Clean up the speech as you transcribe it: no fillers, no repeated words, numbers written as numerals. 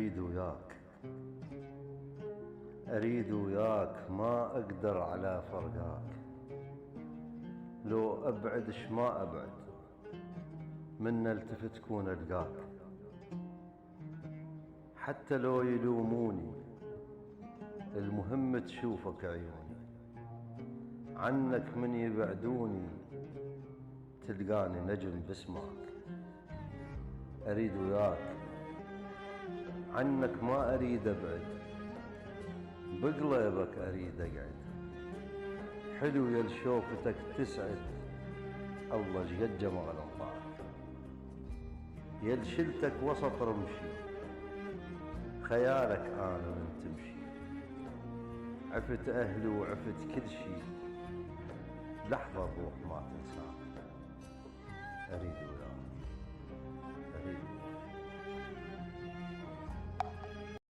أريد وياك، أريد وياك، ما أقدر على فرقاك. لو أبعدش ما أبعد، من التفت كون ألقاك. حتى لو يلوموني، المهم تشوفك عيوني. عنك من يبعدوني، تلقاني نجم بسماك. أريد وياك، عنك ما أريد أبعد، بقلبك أريد أقعد. حلو يا شوفتك تسعد، الله شقد جمال انطاك. يا شلتك وسط رمشي، خيالك أنا من تمشي. عفت أهلي وعفت كل شي، لحظة الروح ما تنساك. أريد وياك.